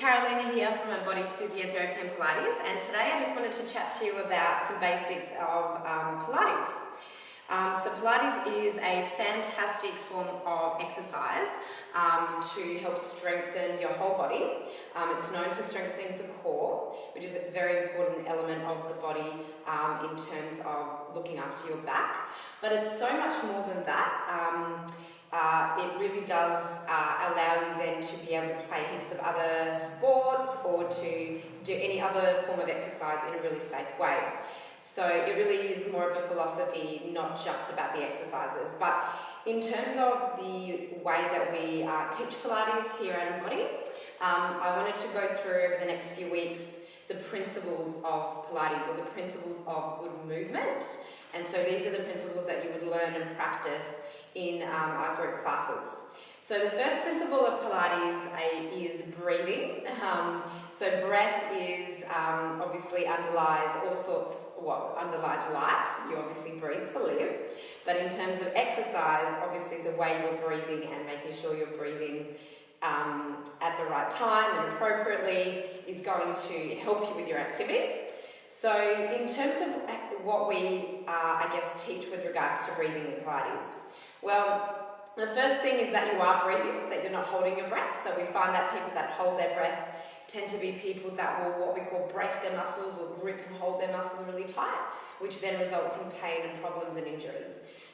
Karolina here from Body Physiotherapy and Pilates, and today I just wanted to chat to you about some basics of Pilates. So Pilates is a fantastic form of exercise to help strengthen your whole body. It's known for strengthening the core, which is a very important element of the body in terms of looking after your back. But it's so much more than that. It really does allow you then to be able to play heaps of other sports or to do any other form of exercise in a really safe way. So it really is more of a philosophy, not just about the exercises. But in terms of the way that we teach Pilates here at Body, I wanted to go through over the next few weeks the principles of Pilates, or the principles of good movement. And so these are the principles that you would learn and practice in our group classes. So the first principle of Pilates is breathing. So breath is obviously underlies life. You obviously breathe to live. But in terms of exercise, obviously the way you're breathing and making sure you're breathing at the right time and appropriately is going to help you with your activity. So in terms of what we, teach with regards to breathing in Pilates, well, the first thing is that you are breathing, that you're not holding your breath. So we find that people that hold their breath tend to be people that will what we call brace their muscles or grip and hold their muscles really tight, which then results in pain and problems and injury.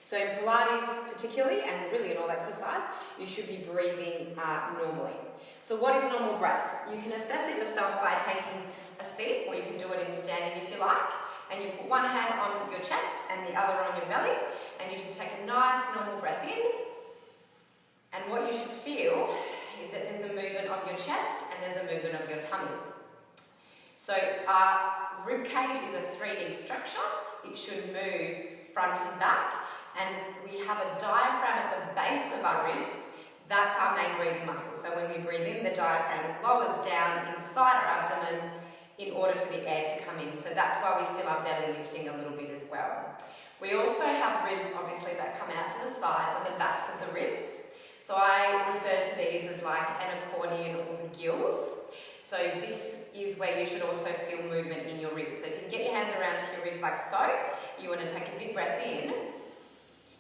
So in Pilates particularly, and really in all exercise, you should be breathing normally. So what is normal breath? You can assess it yourself by taking a seat, or you can do it in standing if you like. And you put one hand on your chest and the other on your belly, and you just take a nice normal breath in. And what you should feel is that there's a movement of your chest and there's a movement of your tummy. So our rib cage is a 3D structure. It should move front and back, and we have a diaphragm at the base of our ribs. That's our main breathing muscle. So when we breathe in, the diaphragm lowers down inside our abdomen in order for the air to come in. So that's why we feel our belly lifting a little bit as well. We also have ribs, obviously, that come out to the sides and the backs of the ribs. So I refer to these as like an accordion or the gills. So this is where you should also feel movement in your ribs. So you can get your hands around to your ribs like so. You want to take a big breath in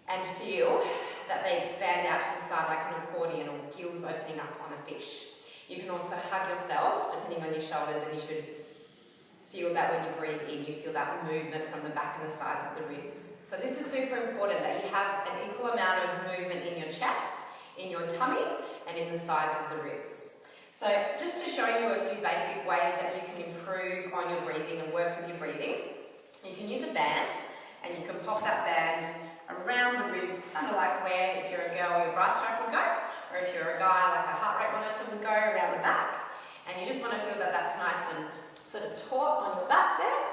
and feel that they expand out to the side like an accordion or gills opening up on a fish. You can also hug yourself depending on your shoulders, and you should feel that when you breathe in, you feel that movement from the back and the sides of the ribs. So this is super important, that you have an equal amount of movement in your chest, in your tummy, and in the sides of the ribs. So just to show you a few basic ways that you can improve on your breathing and work with your breathing, you can use a band, and you can pop that band around the ribs, kind of like where, if you're a girl, your bra strap would go, or if you're a guy, like a heart rate monitor would go around the back. And you just want to feel that that's nice and sort of taut on your back there.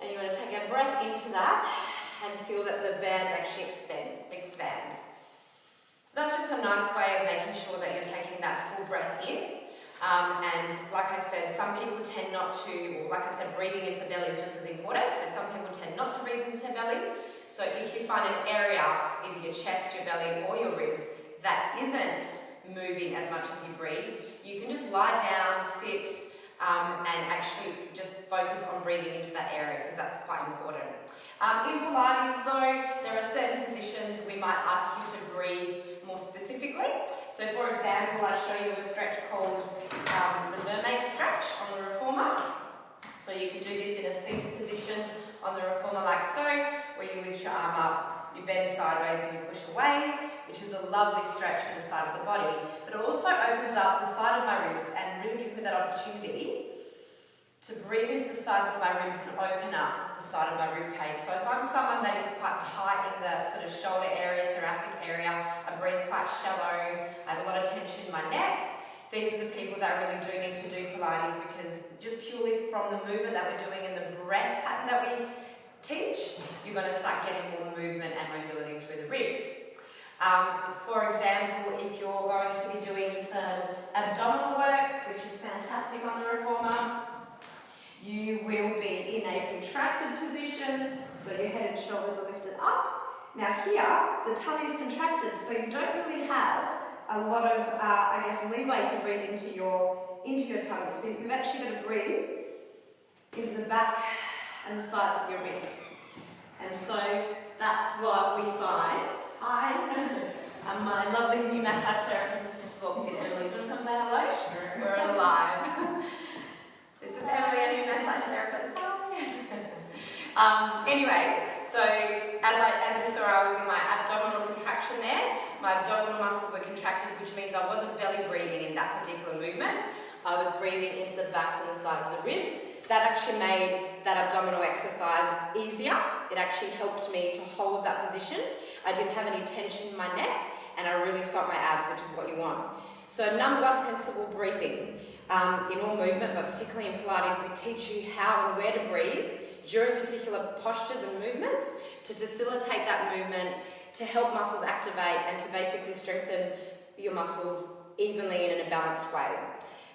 And you want to take a breath into that and feel that the band actually expands. So that's just a nice way of making sure that you're taking that full breath in. And like I said, some people tend not to, or like I said, breathing into the belly is just as important. So some people tend not to breathe into their belly. So if you find an area, either your chest, your belly, or your ribs, that isn't moving as much as you breathe, you can just lie down, sit, and actually just focus on breathing into that area, because that's quite important. In Pilates though, there are certain positions we might ask you to breathe more specifically. So for example, I'll show you a stretch called the mermaid stretch on the reformer. So you can do this in a seated position on the reformer like so, where you lift your arm up, you bend sideways and you push away, which is a lovely stretch for the side of the body. But it also opens up the side of my ribs and really gives me that opportunity to breathe into the sides of my ribs and open up the side of my rib cage. So if I'm someone that is quite tight in the sort of shoulder area, thoracic area, I breathe quite shallow, I have a lot of tension in my neck, these are the people that really do need to do Pilates, because just purely from the movement that we're doing and the breath pattern that we teach, you're going to start getting more movement and mobility through the ribs. For example, if you're going to be doing some abdominal work, which is fantastic on the reformer, you will be in a contracted position, so your head and shoulders are lifted up. Now here, the tummy is contracted, so you don't really have a lot of, I guess, leeway to breathe into your tummy. So you've actually got to breathe into the back and the sides of your ribs. And so that's what we find. Hi. My lovely new massage therapist has just walked in. Emily, do you want to come say hello? Sure. We're on live. This is Emily, a new massage therapist. Anyway, so as you saw, I was in my abdominal contraction there. My abdominal muscles were contracted, which means I wasn't belly breathing in that particular movement. I was breathing into the backs and the sides of the ribs. That actually made that abdominal exercise easier. It actually helped me to hold that position. I didn't have any tension in my neck, and I really felt my abs, which is what you want. So number one principle, breathing. In all movement, but particularly in Pilates, we teach you how and where to breathe during particular postures and movements to facilitate that movement, to help muscles activate, and to basically strengthen your muscles evenly and in a balanced way.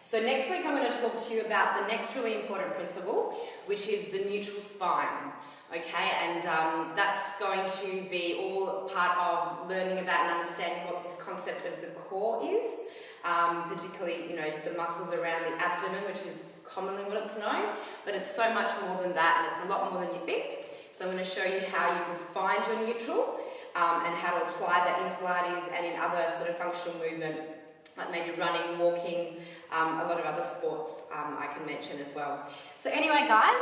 So next week I'm going to talk to you about the next really important principle, which is the neutral spine. Okay, and that's going to be all part of learning about and understanding what this concept of the core is, particularly, the muscles around the abdomen, which is commonly what it's known, but it's so much more than that, and it's a lot more than you think. So I'm going to show you how you can find your neutral and how to apply that in Pilates and in other sort of functional movement, like maybe running, walking, a lot of other sports I can mention as well. So anyway, guys,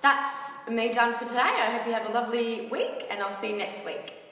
that's me done for today. I hope you have a lovely week, and I'll see you next week.